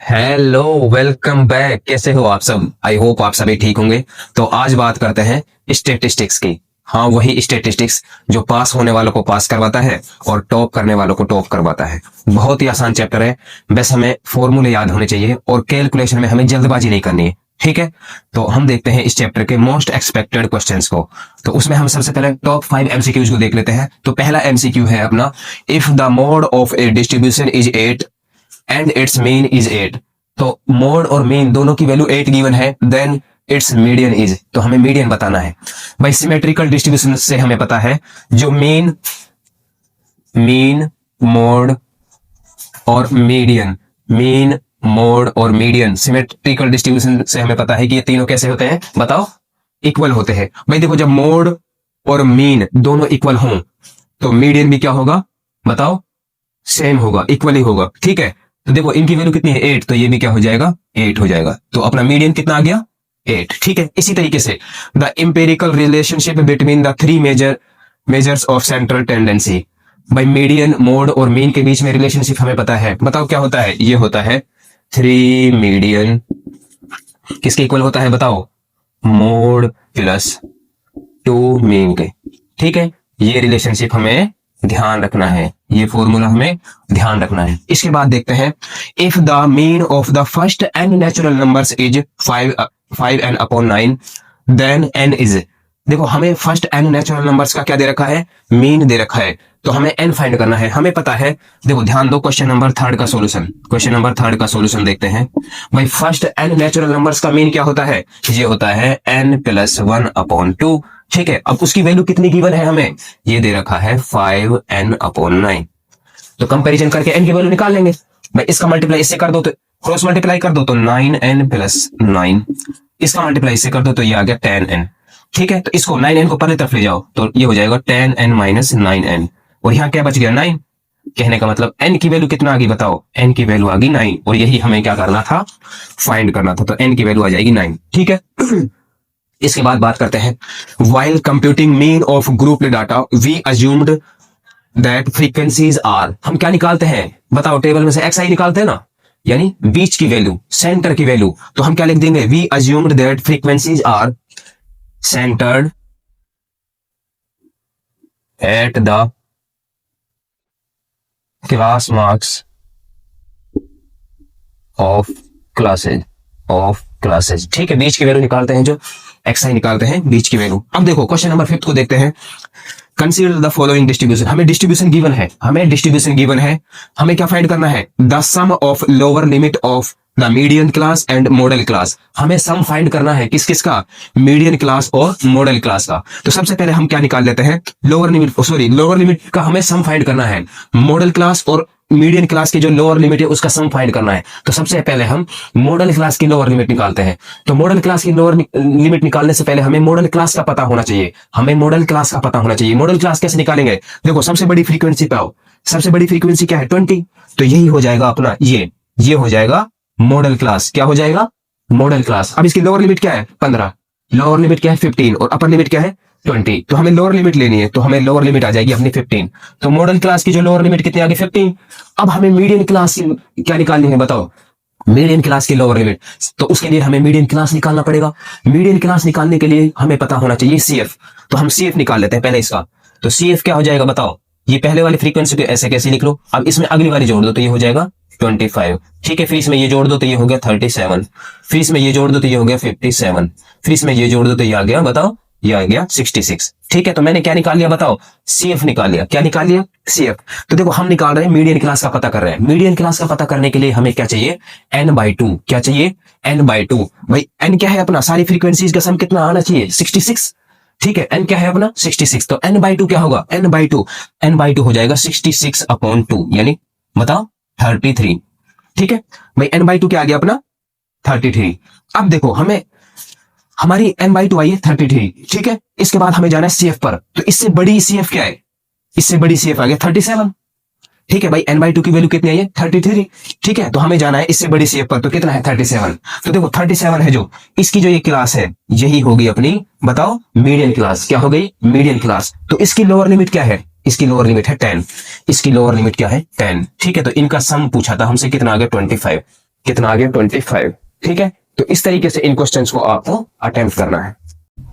Hello, welcome back. कैसे हो आप सब? आई होप आप सभी ठीक होंगे। तो आज बात करते हैं स्टेटिस्टिक्स की। हाँ, वही स्टेटिस्टिक्स जो पास होने वालों को पास करवाता है और टॉप करने वालों को टॉप करवाता है। बहुत ही आसान चैप्टर है। बस हमें फॉर्मूले याद होने चाहिए और कैलकुलेशन में हमें जल्दबाजी नहीं करनी है। ठीक है, तो हम देखते हैं इस चैप्टर के मोस्ट एक्सपेक्टेड क्वेश्चंस को। तो उसमें हम सबसे पहले टॉप 5 एमसीक्यूज को देख लेते हैं। तो पहला एमसीक्यू है अपना, if the mode of A distribution is 8 and it's mean is 8। तो मोड और मीन दोनों की वैल्यू 8 गिवन है, देन इट्स मीडियन इज, तो हमें मीडियन बताना है। भाई सिमेट्रिकल डिस्ट्रीब्यूशन से हमें पता है जो मीन मोड और मीडियन, मीन मोड और मीडियन सिमेट्रिकल डिस्ट्रीब्यूशन से हमें पता है कि ये तीनों कैसे होते हैं, बताओ? इक्वल होते हैं। भाई देखो, जब मोड और मीन दोनों इक्वल हों तो मीडियन भी क्या होगा, बताओ? सेम होगा, इक्वल ही होगा। ठीक है, तो देखो इनकी वैल्यू कितनी है, 8, तो ये भी क्या हो जाएगा, 8 हो जाएगा। तो अपना मीडियन कितना आ गया, 8। ठीक है, इसी तरीके से the empirical relationship between the three measures of central tendency. भाई मीडियन, मोड और मीन के बीच में रिलेशनशिप हमें पता है। बताओ क्या होता है? ये होता है 3 मीडियन किसके इक्वल होता है, बताओ? मोड प्लस 2 मीन के। ठीक है, ये रिलेशनशिप हमें ध्यान रखना है, ये फॉर्मूला हमें ध्यान रखना है। इसके बाद देखते हैं, if the mean of the first n natural numbers is 5n upon 9 then n is. देखो हमें फर्स्ट n नेचुरल नंबर्स का क्या दे रखा है, मीन दे रखा है, तो हमें n फाइंड करना है। हमें पता है, देखो ध्यान दो, क्वेश्चन नंबर 3 का सॉल्यूशन, क्वेश्चन नंबर 3 का सॉल्यूशन देखते हैं। भाई फर्स्ट n नेचुरल नंबर्स का मीन क्या होता है, ये होता है n प्लस 1 अपॉन 2। ठीक है, अब उसकी वैल्यू कितनी गिवन है हमें, ये दे रखा है 5n अपॉन 9। तो कंपैरिजन करके n की वैल्यू निकाल लेंगे। भाई इसका मल्टीप्लाई इससे कर दो, तो क्रॉस मल्टीप्लाई कर दो तो 9n प्लस 9, इसका मल्टीप्लाई इससे कर दो तो ये आ गया 10n। ठीक है, तो इसको 9n को पहले तरफ ले जाओ तो ये हो जाएगा 10n माइनस 9n, और यहाँ क्या बच गया, 9। कहने का मतलब n की वैल्यू कितना आ गई, बताओ? n की वैल्यू आ गई 9, और यही हमें क्या करना था, फाइंड करना था। तो n की वैल्यू आ जाएगी 9। ठीक है, इसके बाद बात करते हैं, while computing mean of grouped data we assumed that frequencies are। हम क्या निकालते हैं, बताओ? टेबल में से xi निकालते हैं ना, यानी बीच की वैल्यू, सेंटर की वैल्यू। तो हम क्या लिख देंगे, we assumed that frequencies are centered at the class marks of classes। ठीक है, बीच की वैल्यू निकालते हैं, जो xi निकालते हैं बीच की वैल्यू। अब देखो क्वेश्चन नंबर 5 को देखते हैं, कंसीडर द फॉलोइंग डिस्ट्रीब्यूशन। हमें डिस्ट्रीब्यूशन गिवन है, हमें क्या फाइंड करना है, the sum of lower limit of the median class and modal class. हमें सम फाइंड करना है किस किस का, मीडियन क्लास और मॉडल क्लास का। तो सबसे पहले हम क्या निकाल लेते हैं, लोअर लिमिट का हमें सम फाइंड करना है। मॉडल क्लास और मीडियन क्लास की जो लोअर लिमिट है उसका सम फाइंड करना है। तो सबसे पहले हम मॉडल क्लास की लोअर लिमिट निकालते हैं। तो मॉडल क्लास की लोअर लिमिट निकालने से पहले हमें मॉडल क्लास का पता होना चाहिए, मॉडल क्लास कैसे निकालेंगे, देखो सबसे बड़ी फ्रीक्वेंसी पे आओ। सबसे बड़ी फ्रीक्वेंसी क्या है, 20। तो यही हो जाएगा अपना, ये हो जाएगा मॉडल क्लास। क्या हो जाएगा, मॉडल क्लास। अब इसकी लोअर लिमिट क्या है, 15, लोअर लिमिट क्या है 15, और अपर लिमिट क्या है 20। तो हमें लोअर लिमिट लेनी है, तो हमें लोअर लिमिट आ जाएगी अपनी 15। तो मॉडल क्लास की जो लोअर लिमिट कितनी आ गई, 15। अब हमें मीडियन क्लास की क्या निकालनी है, बताओ? मीडियन क्लास की लोअर लिमिट। तो उसके लिए हमें मीडियन क्लास निकालना पड़ेगा। मीडियन क्लास निकालने के लिए हमें पता होना चाहिए CF। तो हम CF निकाल लेते हैं पहले इसका। तो CF क्या हो जाएगा, बताओ? ये पहले वाली फ्रीक्वेंसी को ऐसे कैसे लिख लो, अब इसमें अगली वाली जोड़ दो तो ये हो जाएगा 25। ठीक है, फिर इसमें ये जोड़ दो तो ये हो गया 37, फिर इसमें ये जोड़ दो तो ये हो गया 57, फिर इसमें ये जोड़ दो तो ये आ गया, बताओ? ये आ गया 66। ठीक है, तो मैंने क्या निकाल लिया, बताओ? CF निकाल लिया। क्या निकाल लिया, CF। तो देखो हम निकाल रहे हैं मीडियन क्लास का पता कर रहे हैं। मीडियन क्लास का पता करने के लिए हमें क्या चाहिए, n/2। क्या चाहिए, n/2। भाई n क्या है अपना, सारी फ्रीक्वेंसीज का सम कितना आना चाहिए, 66। ठीक है, n क्या है अपना 66। तो n/2 क्या होगा, n/2 हो जाएगा 66 अपॉन 2, यानी बताओ 33। ठीक है भाई, n/2 क्या आ गया अपना 33। अब देखो हमें हमारी n/2 आई है 33। ठीक है, इसके बाद हमें जाना है CF पर। तो इससे बड़ी CF क्या है, इससे बड़ी CF आ गया 37। ठीक है भाई, n/2 की वैल्यू कितनी आई है 33। ठीक है, तो हमें जाना है इससे बड़ी CF पर, तो कितना है 37। तो देखो 37 है जो इसकी जो ये क्लास है, यही होगी अपनी, बताओ? Median class. क्या हो गई, मीडियन क्लास। तो इसकी लोअर लिमिट क्या है, इसकी लोअर लिमिट है 10। इसकी लोअर लिमिट क्या है 10। ठीक है, तो इनका सम पूछा था हमसे, कितना आ गया 25। कितना आ गया 25। ठीक है, तो इस तरीके से इन क्वेश्चंस को आपको अटेम्प्ट करना है।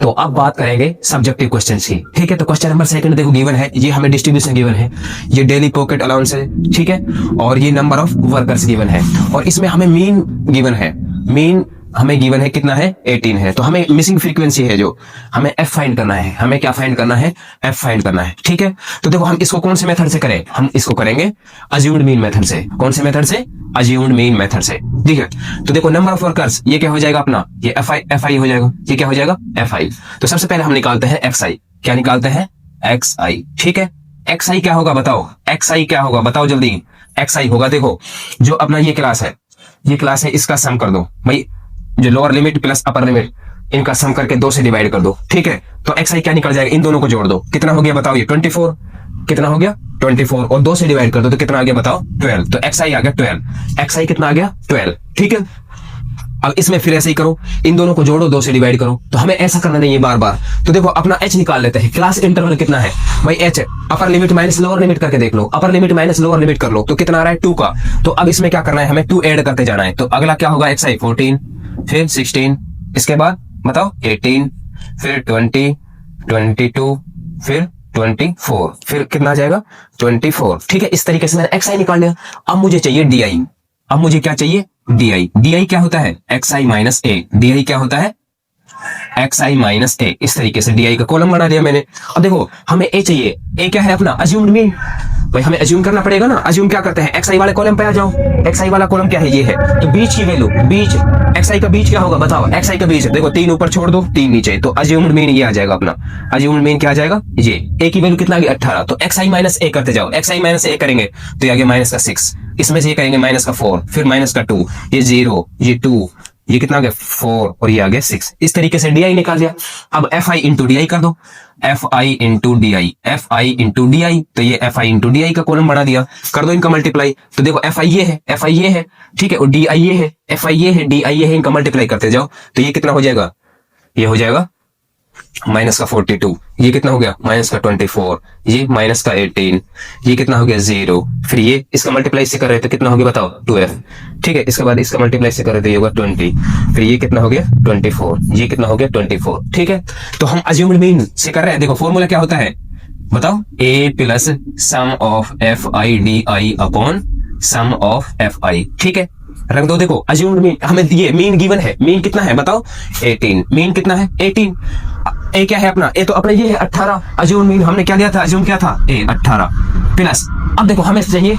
तो अब बात करेंगे सब्जेक्टिव क्वेश्चंस की। ठीक है, तो क्वेश्चन नंबर सेकंड देखो गिवन है, ये हमें डिस्ट्रीब्यूशन गिवन है, ये डेली पॉकेट अलाउंस है, ठीक है, और ये नंबर ऑफ वर्कर्स गिवन है, और इसमें हमें मीन गिवन है। मीन हमें गिवन है कितना है 18 है। तो हमें मिसिंग फ्रीक्वेंसी है जो हमें एफ फाइंड करना है। हमें क्या फाइंड करना है? एफ फाइंड करना है। ठीक है, तो देखो हम इसको कौन से मेथड से करें? हम इसको करेंगे अज्यूम्ड मीन मेथड से। कौन से मेथड से? अज्यूम्ड मीन मेथड से। ठीक है, तो देखो नंबर ऑफ वर्कर्स ये क्या हो जाएगा अपना? ये एफ आई हो जाएगा। ये क्या हो जाएगा? F I. तो सबसे पहले हम निकालते हैं एक्स आई। क्या निकालते हैं? एक्स आई। ठीक है, एक्स आई क्या होगा बताओ? एक्स आई क्या होगा बताओ जल्दी? एक्स आई होगा, देखो जो अपना ये क्लास है, ये क्लास है, इसका सम कर दो भाई, जो lower limit plus upper limit इनका सम करके 2 से डिवाइड कर दो। ठीक है, तो एक्स आई क्या निकल जाएगा? इन दोनों को जोड़ दो, कितना हो गया बताओ? ये 24। कितना हो गया? 24, और 2 से डिवाइड कर दो तो कितना आ गया बताओ? 12। तो एक्स आई आ गया 12। एक्स आई कितना आ गया? 12। ठीक है, अब इसमें फिर ऐसे ही करो, इन दोनों को जोड़ो, 2 से डिवाइड करो। तो हमें ऐसा करना नहीं है बार बार। तो देखो अपना एच निकाल लेते हैं। क्लास इंटरवल कितना है भाई? H upper limit minus lower limit करके देख लो। Upper limit minus lower limit कर लो तो कितना आ रहा है? 2 का। तो अब इसमें क्या करना है? हमें 2 ऐड करते जाना है। तो अगला क्या होगा? एक्स आई 14, फिर 16, इसके बाद बताओ 18, फिर 20, 22, फिर 24, फिर कितना आ जाएगा? 24। ठीक है, इस तरीके से मैंने एक्स आई निकाल लिया। अब मुझे चाहिए डी आई। अब मुझे क्या चाहिए? D I. डी आई क्या होता है? X I minus A. D I क्या होता है? एक्स आई माइनस ए। इस तरीके से डी आई का कॉलम बना दिया मैंने। अब देखो हमें ए चाहिए। ए क्या है अपना? Assumed mean. भाई हमें अज्यूम करना पड़ेगा ना। अज्यूम क्या करते हैं? एक्स आई वाले कॉलम पे आ जाओ। एक्स आई वाला कॉलम क्या है? ये है। तो बीच की वैल्यू, बीच एक्स आई का बीच क्या होगा बताओ? एक्स आई का बीच देखो 3 ऊपर छोड़ दो, 3 नीचे, तो अज्यूम्ड मीन ये आ जाएगा अपना। अज्यूम्ड मीन क्या आ जाएगा? ये। ए की वैल्यू कितना आ गई? 18। तो एक्स आई माइनस ए करते जाओ। एक्स आई माइनस ए करेंगे तो ये आ गया माइनस का 6, इसमें से ये करेंगे माइनस का 4, फिर माइनस का 2, ये 0, ये 2, ये कितना आ गया 4, और ये आ गया 6। इस तरीके से डी आई निकाल दिया। अब F I into D I कर दो। F I into D I, F I into D I, तो ये F I into D I का कॉलम बना दिया। कर दो इनका मल्टीप्लाई। तो देखो एफ आई ये है, एफ आई ये है, ठीक है, और डी आई ये है, एफ आई ये है, डी आई ये है, इनका मल्टीप्लाई करते जाओ तो ये कितना हो जाएगा? ये हो जाएगा माइनस का 42, ये कितना हो गया? माइनस का 24, ये माइनस का 18, ये कितना हो गया 0, फिर ये इसका मल्टीप्लाई से कर रहे तो कितना हो गया बताओ? 2f। ठीक है, इसके बाद इसका मल्टीप्लाई से कर रहे तो ये होगा 20, फिर ये कितना हो गया 24, ये कितना हो गया 24। ठीक है, तो हम अज्यूम्ड मीन से कर रहे हैं। देखो फॉर्मूला क्या होता है बताओ? a plus sum of F I D I upon sum of F I. ठीक है, रख दो। देखो अज्यूम्ड मीन, हमें ये मीन गिवन है। मीन कितना है बताओ? 18। मीन कितना है? 18। ए क्या है अपना? ए तो अपना ये है 18। अज्यूम्ड मीन हमने क्या लिया था? अज्यूम क्या था? A 18 plus. अब देखो हमें चाहिए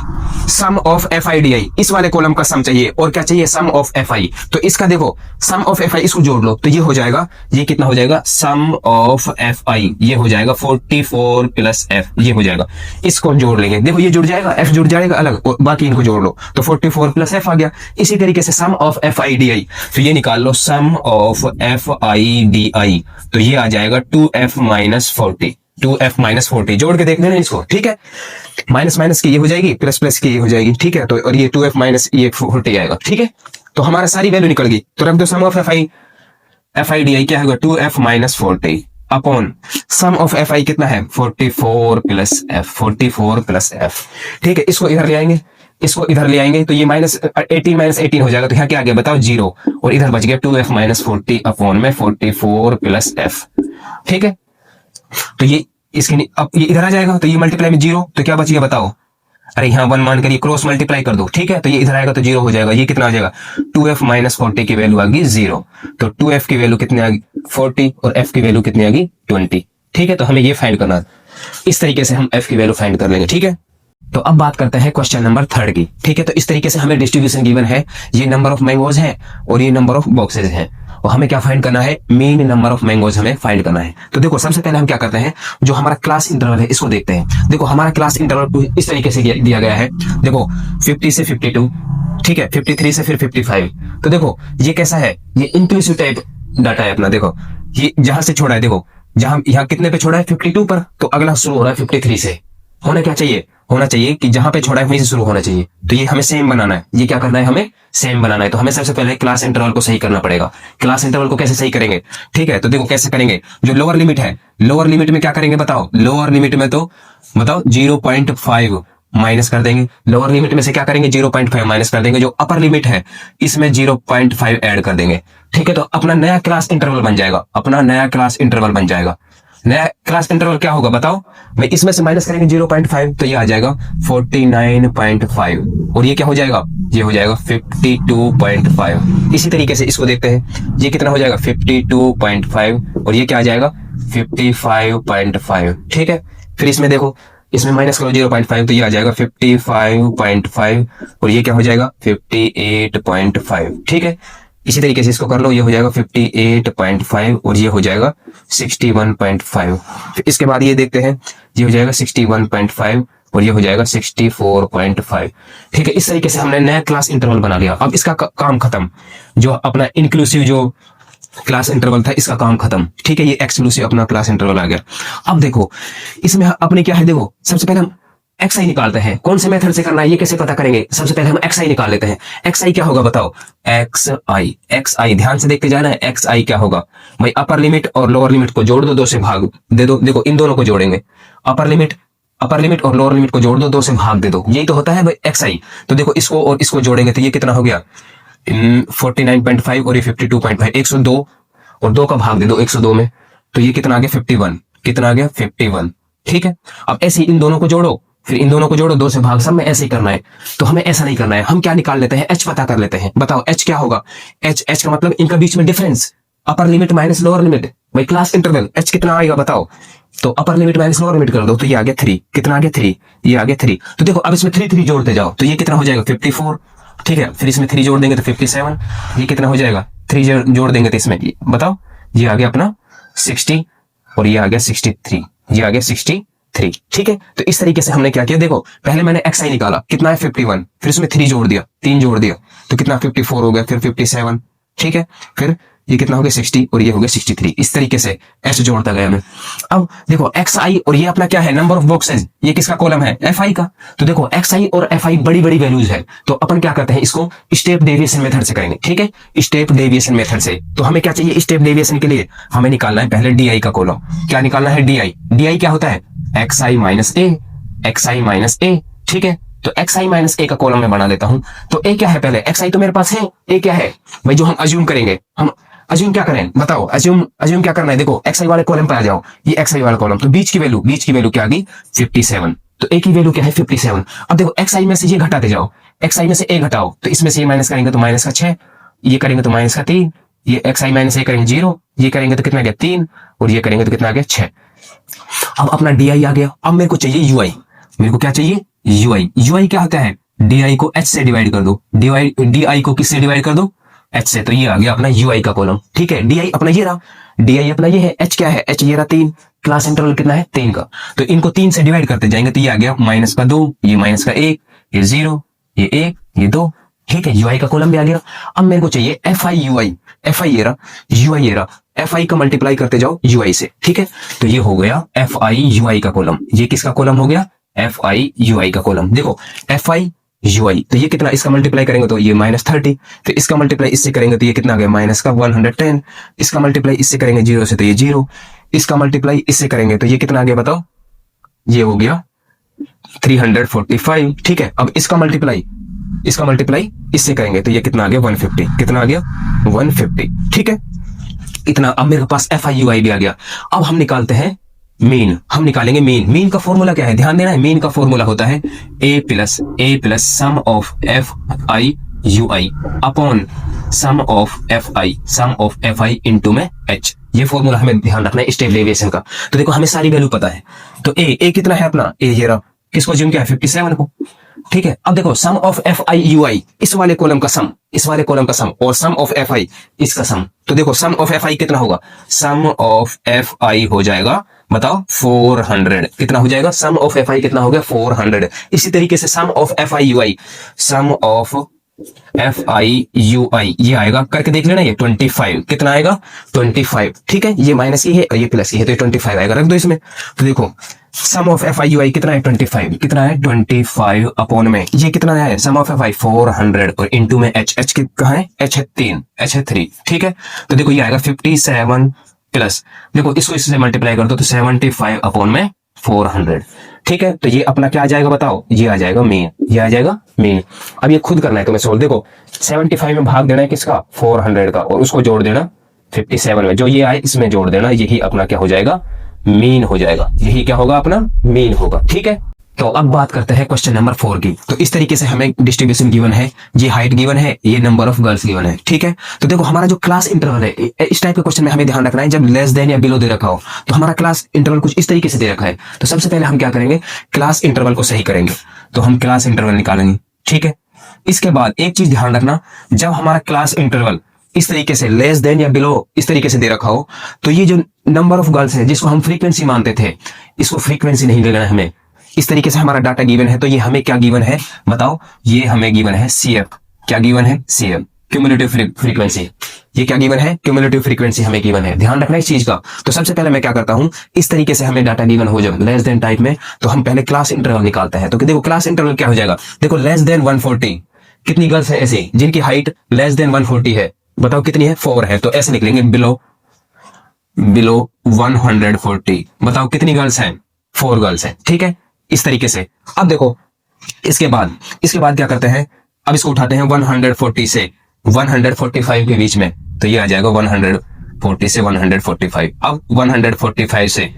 sum of F I D I, इस वाले कॉलम का सम चाहिए, और क्या चाहिए? Sum of F I. तो इसका देखो सम ऑफ एफ आई, इसको जोड़ लो तो ये हो जाएगा, ये कितना हो जाएगा? सम ऑफ एफ आई ये हो जाएगा 44 प्लस एफ, ये हो जाएगा। इसको जोड़ लेंगे, देखो ये जुड़ जाएगा, एफ जुड़ जाएगा अलग, और बाकी इनको जोड़ लो तो 44 प्लस एफ आ गया। इसी तरीके से sum of F I D I, तो ये निकाल लो sum of F I D I, तो ये आ जाएगा 2f माइनस 40, 2f माइनस 40। जोड़ के देख लेना इसको। ठीक है, माइनस माइनस की ये हो जाएगी, प्लस प्लस की ये हो जाएगी। ठीक है, तो और ये 2f माइनस ये 40 आएगा। ठीक है, तो हमारा सारी वैल्यू निकल गई। तो रख दो sum of F I D I क्या होगा? 2f minus 40 upon sum of F I कितना है? 44 प्लस एफ, 44 प्लस एफ। ठीक है, इसको इधर ले आएंगे, इसको इधर ले आएंगे तो ये माइनस 18 हो जाएगा। तो यहाँ क्या आ गया बताओ? 0, और इधर बच गया 2f माइनस 40 अपॉन में 44 प्लस एफ। ठीक है, तो ये इसके अब ये इधर आ जाएगा तो ये मल्टीप्लाई में 0, तो क्या बच गया बताओ? अरे यहाँ 1 मान कर ये क्रॉस मल्टीप्लाई कर दो। ठीक है, तो ये इधर आएगा तो 0 हो जाएगा। ये कितना आ जाएगा? 2f माइनस 40 की वैल्यू आ गई 0। तो 2f की वैल्यू कितनी आ गई? 40, और f की वैल्यू कितनी आ गई? 20। ठीक है, तो हमें ये फाइंड करना है। इस तरीके से हम f की वैल्यू फाइंड कर लेंगे। ठीक है, तो अब बात करते हैं क्वेश्चन नंबर 3 की। ठीक है, तो इस तरीके से हमें डिस्ट्रीब्यूशन गिवन है, ये नंबर ऑफ मैंगोज है और ये नंबर ऑफ बॉक्सेज हैं, और हमें क्या फाइंड करना है? मीन नंबर ऑफ मैंगोज हमें फाइंड करना है। तो देखो सबसे पहले हम क्या करते हैं, जो हमारा क्लास इंटरवल है इसको देखते हैं। देखो हमारा क्लास इंटरवल इस तरीके से दिया गया है। देखो 50 से 52, ठीक है, 53 से फिर 55। तो देखो ये कैसा है? ये इंक्लूसिव टाइप डाटा है अपना। देखो ये जहां से छोड़ा है, देखो जहां यहाँ कितने पे छोड़ा है? 52 पर, तो अगला शुरू हो रहा है 53 से। होना क्या चाहिए? होना चाहिए कि जहां पे छोड़ा है वहीं से शुरू होना चाहिए। तो ये हमें सेम बनाना है। ये क्या करना है? हमें सेम बनाना है। तो हमें सबसे पहले क्लास इंटरवल को सही करना पड़ेगा। क्लास इंटरवल को कैसे सही करेंगे? ठीक है, तो देखो कैसे करेंगे। जो लोअर लिमिट है, लोअर लिमिट में क्या करेंगे बताओ? लोअर लिमिट में तो बताओ 0.5 माइनस कर देंगे, लोअर लिमिट में से क्या करेंगे 0.5 माइनस कर देंगे, जो अपर लिमिट है इसमें 0.5 ऐड कर देंगे। ठीक है, तो अपना नया क्लास इंटरवल बन जाएगा, अपना नया क्लास इंटरवल बन जाएगा। नया क्लास इंटरवल क्या होगा बताओ भाई, इसमें से माइनस करेंगे 0.5 तो ये आ जाएगा 49.5 और ये क्या हो जाएगा, ये हो जाएगा 52.5। इसी तरीके से इसको देखते हैं, ये कितना हो जाएगा 52.5 और ये क्या आ जाएगा 55.5। ठीक है, फिर इसमें देखो, इसमें माइनस करो 0.5 तो ये आ जाएगा 55.5 और ये क्या हो जाएगा 58.5। ठीक है, इसी तरीके से इसको कर लो, ये हो जाएगा 58.5 और ये हो जाएगा 61.5। फिर इसके बाद ये देखते हैं, ये हो जाएगा 61.5 और ये हो जाएगा 64.5। ठीक है, इस तरीके से हमने नया क्लास इंटरवल बना लिया। अब इसका काम खत्म, जो अपना इंक्लूसिव जो क्लास इंटरवल था इसका काम खत्म। ठीक है, ये एक्सक्लूसिव अपना क्लास इंटरवल आ गया। अब देखो इसमें अपने क्या है, देखो सबसे पहले हम xi निकालते हैं। कौन से मेथड से करना है ये कैसे पता करेंगे, सबसे पहले हम xi निकाल लेते हैं। xi क्या होगा बताओ, xi ध्यान से देखते जाना है। xi क्या होगा भाई, अपर लिमिट और लोअर लिमिट को जोड़ दो, 2 से भाग दे दो। देखो इन दोनों को जोड़ेंगे, अपर लिमिट और लोअर लिमिट को जोड़ दो, 2 से भाग दे दो, यही तो होता है भाई xi। तो देखो इसको और इसको जोड़ेंगे तो ये कितना हो गया 49.5 और ये 52.5, 102 और 2 का भाग दे दो 102 में तो ये कितना आ गया 51, कितना आ गया 51। ठीक है, अब ऐसे इन दोनों को जोड़ो, फिर इन दोनों को जोड़ो, 2 से भाग, सब में ऐसे ही करना है। तो हमें ऐसा नहीं करना है, हम क्या निकाल लेते हैं, h पता कर लेते हैं। बताओ h क्या होगा, h का मतलब इनका बीच में डिफरेंस, अपर लिमिट माइनस लोअर लिमिट भाई, क्लास इंटरवल h कितना आएगा बताओ। तो अपर लिमिट माइनस लोअर लिमिट कर दो तो ये आ गया 3, कितना आ गया 3, ये आ गया 3। तो देखो अब इसमें 3 जोड़ते जाओ तो ये कितना हो जाएगा 54। ठीक है, फिर इसमें 3 जोड़ देंगे तो 57, ये कितना हो जाएगा 3 जोड़ देंगे तो इसमें बताओ ये आ गया अपना 60 और ये आ गया 63, ये आ गया 63। ठीक है, तो इस तरीके से हमने क्या किया, देखो पहले मैंने xi निकाला, कितना है 51, फिर उसमें 3 जोड़ दिया, 3 जोड़ दिया तो कितना 54 हो गया, फिर 57। ठीक है, फिर ये कितना हो गया 60 और ये हो गया 63। इस तरीके से s जोड़ता गया मैं। अब देखो xi और ये अपना क्या है, नंबर ऑफ बॉक्सेस, ये किसका कॉलम है fi का। तो देखो xi और fi बड़ी बड़ी वैल्यूज है, तो अपन क्या करते हैं, इसको स्टेप डेविएशन मेथड से करेंगे। ठीक है, स्टेप डेविएशन मेथड से। तो हमें क्या चाहिए, स्टेप डेविएशन के लिए हमें निकालना है पहले di का कॉलम। क्या निकालना है, di क्या होता है xi माइनस a। ठीक है, तो xi माइनस a का कॉलम में बना देता हूं। तो a क्या है, पहले xi तो मेरे पास है, a क्या है भाई, जो हम अज्यूम करेंगे, हम अज्यूम क्या करें बताओ, अज्यूम क्या करना है, देखो xi वाले कॉलम पे आ जाओ, ये xi वाला कॉलम, तो बीच की वैल्यू क्या आ गई 57, तो a की वैल्यू क्या है 57। अब देखो xi में से ये घटाते जाओ, xi में से a घटाओ तो इसमें से ये माइनस करेंगे तो माइनस का 6, ये करेंगे तो माइनस का 3, ये xi माइनस a करेंगे 0, ये करेंगे तो कितना आ गया 3 और ये करेंगे तो कितना आ गया 6। अब अपना di आ गया। अब मेरे को चाहिए ui, मेरे को क्या चाहिए ui क्या होता है, di को h से डिवाइड कर दो, di को किससे डिवाइड कर दो h से, तो ये आ गया अपना ui का कॉलम। ठीक है, di अपना ये रहा, di अपना ये है, h क्या है, h ये रहा 3, क्लास इंटरवल कितना है 3 का, तो इनको 3 से डिवाइड करते जाएंगे तो ये आ गया माइनस का 2, ये माइनस का 1, ये 0, ये 1, ये 2। ठीक है, ui का कॉलम भी आ गया। अब मेरे को चाहिए fi ये रहा, ui ये रहा, fi का मल्टीप्लाई करते जाओ ui से। ठीक है, तो ये हो गया fi ui का कॉलम, ये किसका कॉलम हो गया fi ui का कॉलम। देखो fi ui तो ये कितना, इसका मल्टीप्लाई करेंगे तो ये -30, फिर इसका मल्टीप्लाई इससे करेंगे तो ये कितना आ गया माइनस का 110, इसका मल्टीप्लाई इससे करेंगे 0 से तो ये 0, इसका मल्टीप्लाई इससे करेंगे तो ये कितना आ गया बताओ, ये हो गया 345। ठीक है, अब इसका मल्टीप्लाई इससे करेंगे तो ये कितना आ गया 150, कितना आ गया 150। ठीक है, इतना। अब मेरे पास fi ui भी आ गया। अब हम निकालते हैं मीन, हम निकालेंगे मीन का फॉर्मूला क्या है, ध्यान देना है, मीन का फॉर्मूला होता है a plus sum of fi ui upon sum of fi into में h। ये फॉर्मूला हमें ध्यान रखना है स्टेप डेविएशन का। तो देखो हमें सारी वैल्यू पता है, तो a कितना है अपना, a ये रहा, किसको अज्यूम किया है 57 को। ठीक है, अब देखो सम ऑफ fi ui इस वाले कॉलम का सम, इस वाले कॉलम का सम, और सम ऑफ fi इसका सम। तो देखो सम ऑफ fi कितना होगा, सम ऑफ fi हो जाएगा बताओ 400, कितना हो जाएगा, सम ऑफ fi कितना हो गया 400। इसी तरीके से sum of fi ui, sum of fi ui ये आएगा, करके देख लेना, ये 25, कितना आएगा 25। ठीक है, ये माइनस ही है और ये प्लस ही है तो ये 25 आएगा, रख दो इसमें। तो देखो सम ऑफ fi ui कितना है 25, कितना है 25 अपॉन में ये कितना है सम ऑफ fi 400 और इनटू में h कहाँ है, h है 3। ठीक है, तो देखो ये आएगा 57 प्लस, देखो इसको इससे मल्टीप्लाई कर दो तो 75 अपॉन में 400। ठीक है, तो ये अपना क्या आ जाएगा बताओ, ये आ जाएगा मीन, ये आ जाएगा मीन। अब ये खुद करना है तुम्हें सोल्व। देखो 75 में भाग देना है किसका, 400 का, और उसको जोड़ देना 57 में, जो ये आए इसमें जोड़ देना, यही अपना क्या हो जाएगा, मीन हो जाएगा, यही क्या होगा अपना मीन होगा। ठीक है, तो अब बात करते हैं क्वेश्चन नंबर 4 की। तो इस तरीके से हमें डिस्ट्रीब्यूशन गिवन है, ये हाइट गिवन है, ये नंबर ऑफ गर्ल्स गिवन है। ठीक है, तो देखो हमारा जो क्लास इंटरवल है, इस टाइप के क्वेश्चन में हमें ध्यान रखना है, जब लेस देन या बिलो दे रखा हो तो हमारा क्लास इंटरवल कुछ इस तरीके से दे रखा है, तो सबसे पहले हम क्या करेंगे, क्लास इंटरवल को सही करेंगे, तो हम क्लास इंटरवल निकालेंगे। ठीक है, इसके बाद एक चीज ध्यान रखना, जब हमारा क्लास इंटरवल इस तरीके से लेस देन या बिलो इस तरीके से दे रखा हो, तो ये जो नंबर ऑफ गर्ल्स है जिसको हम फ्रीक्वेंसी मानते थे, इसको फ्रीक्वेंसी नहीं लेना है हमें। इस तरीके से हमारा डाटा गिवन है, तो ये हमें क्या गिवन है बताओ, ये हमें गिवन है CF। क्या गिवन है, CF, क्यूमुलेटिव फ्रीक्वेंसी। ये क्या गिवन है, क्यूमुलेटिव फ्रीक्वेंसी हमें गिवन है, ध्यान रखना इस चीज का। तो सबसे पहले मैं क्या करता हूं, इस तरीके से हमें डाटा गिवन हो जब लेस देन टाइप में, तो हम पहले क्लास इंटरवल निकालते हैं। तो देखो क्लास इंटरवल क्या हो जाएगा, देखो लेस देन 140, कितनी गर्ल्स है ऐसी जिनकी हाइट लेस देन 140 है, बताओ कितनी है, 4 है, तो ऐसे निकलेंगे बिलो 140, बताओ कितनी गर्ल्स हैं, 4 गर्ल्स हैं। ठीक है, इस तरीके से। अब देखो इसके बाद क्या करते हैं, अब इसको उठाते हैं 140 से 145 के बीच में, तो ये आ जाएगा 140 से 145, अब 145 से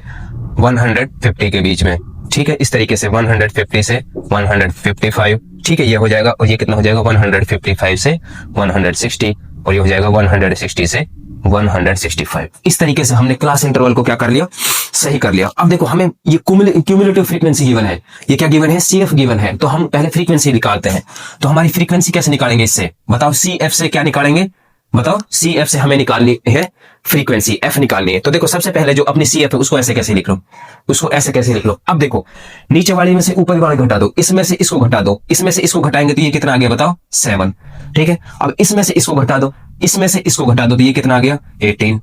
150 के बीच में। ठीक है, इस तरीके से 150 से 155, ठीक है, ये हो जाएगा, और ये कितना हो जाएगा 155 से 160, और ये हो जाएगा 160 से 165। इस तरीके से हमने क्लास इंटरवल को क्या कर लिया, सही कर लिया। अब देखो हमें ये क्यूमुलेटिव फ्रीक्वेंसी गिवन है, ये क्या गिवन है, CF गिवन है, तो हम पहले फ्रीक्वेंसी निकालते हैं। तो हमारी फ्रीक्वेंसी कैसे निकालेंगे इससे बताओ, CF से क्या निकालेंगे बताओ, CF से हमें निकालनी है फ्रीक्वेंसी, F निकालनी है। तो देखो सबसे पहले जो अपनी CF है उसको ऐसे कैसे लिख लो, उसको ऐसे कैसे लिख लो। अब देखो नीचे वाली में से ऊपर वाले घटा दो, इसमें से इसको घटा दो, इसमें से इसको घटाएंगे तो ये कितना आ गया बताओ, 7। ठीक है, अब इसमें से इसको घटा दो, इसमें से इसको घटा दो तो ये कितना आ गया, 18।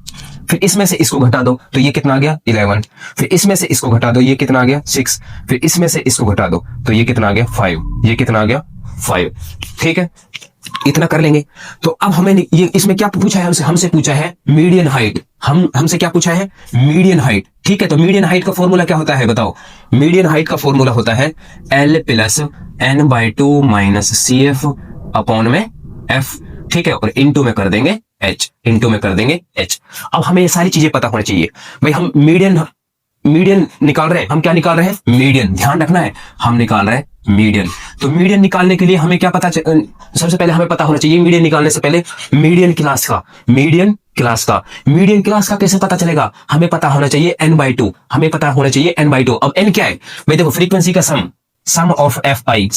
फिर इसमें से इसको घटा दो तो ये कितना आ गया, 11। फिर इसमें से इसको घटा दो, ये कितना आ गया, 6। फिर इसमें से इसको घटा दो तो ये कितना आ गया, 5। ये कितना आ गया, 5। ठीक है, इतना कर लेंगे। तो अब हमें ये इसमें क्या पूछा है, हमसे पूछा है मीडियन हाइट। हमसे क्या पूछा है, मीडियन हाइट। ठीक है, तो मीडियन हाइट का फॉर्मूला क्या होता है बताओ, मीडियन हाइट का फॉर्मूला होता है L + n/2 - CF अपॉन में F। ठीक है, और इंटू में कर देंगे H, इंटू में कर देंगे H। अब हमें ये सारी चीजें पता होनी चाहिए भाई, हम मीडियन निकाल रहे हैं, हम क्या निकाल रहे हैं, मीडियन। ध्यान रखना है, हम निकाल रहे हैं मीडियन। तो मीडियन निकालने के लिए हमें क्या पता, सबसे पहले हमें पता होना चाहिए मीडियन निकालने से पहले मीडियन क्लास का कैसे पता चलेगा, हमें पता होना चाहिए n/2, हमें पता होना चाहिए n/2। अब n क्या है भाई, देखो फ्रीक्वेंसी का सम ऑफ fi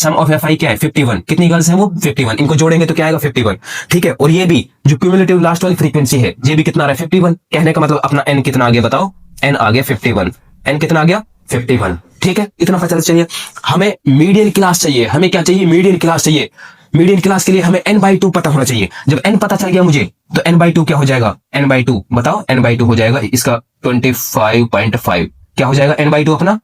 क्या है, 51। कितनी गर्ल्स हैं वो, 51। इनको जोड़ेंगे तो क्या आएगा, 51। ठीक है, और ये भी जो क्यूमुलेटिव लास्ट वाली फ्रीक्वेंसी है, ये भी कितना आ रहा है, 51। कहने का मतलब अपना n कितना आ गया बताओ, n आ गया 51। n कितना आ गया, 51। ठीक है, इतना पता चाहिए। हमें मीडियन क्लास चाहिए, हमें क्या चाहिए, मीडियन क्लास चाहिए। मीडियन क्लास के लिए हमें n/2 पता होना चाहिए। जब n पता चल गया मुझे, तो n/2 क्या हो जाएगा, n/2 बताओ, n/2 हो जाएगा इसका 25.5। क्या हो जाएगा n/2 अपना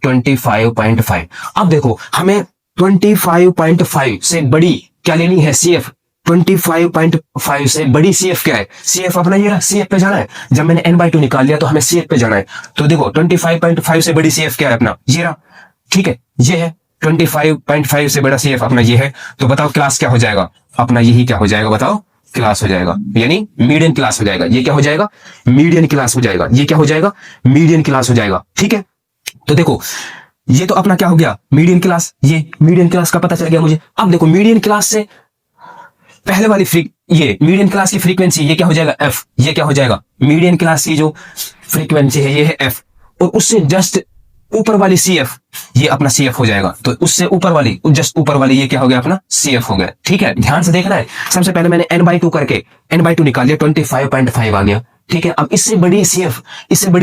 25.5। अब देखो हमें 25.5 से बड़ी क्या लेनी है, CF। 25.5 से बड़ी CF क्या है, CF अपना ये CF पे जाना है। जब मैंने n/2 निकाल लिया तो हमें CF पे जाना है। तो देखो 25.5 से बड़ी CF क्या है अपना, ये रहा। ठीक है, ये है 25.5 से बड़ा CF अपना ये है। तो बताओ क्लास क्या हो जाएगा अपना, यही क्या हो जाएगा बताओ, क्लास हो जाएगा, यानी मीडियन क्लास हो जाएगा। ये क्या हो जाएगा, मीडियन क्लास हो जाएगा। ये क्या हो जाएगा, मीडियन क्लास हो जाएगा। ठीक है, तो देखो ये तो अपना क्या हो गया, मीडियन क्लास। ये मीडियन क्लास का पता चल गया मुझे। अब देखो मीडियन क्लास से पहले वाली ये मीडियन क्लास की फ्रीक्वेंसी, ये क्या हो जाएगा, F। ये क्या हो जाएगा, मीडियन क्लास की जो फ्रीक्वेंसी है ये है F, और उससे जस्ट ऊपर वाली CF, ये अपना CF हो जाएगा। तो उससे ऊपर वाली, जस्ट ऊपर वाली, ये क्या हो गया अपना CF हो गया। ठीक है, ध्यान से देखना है। सबसे पहले मैंने n/2 करके n/2 निकाल लिया, 25.5 आ गया। ठीक है, अब इससे बड़ी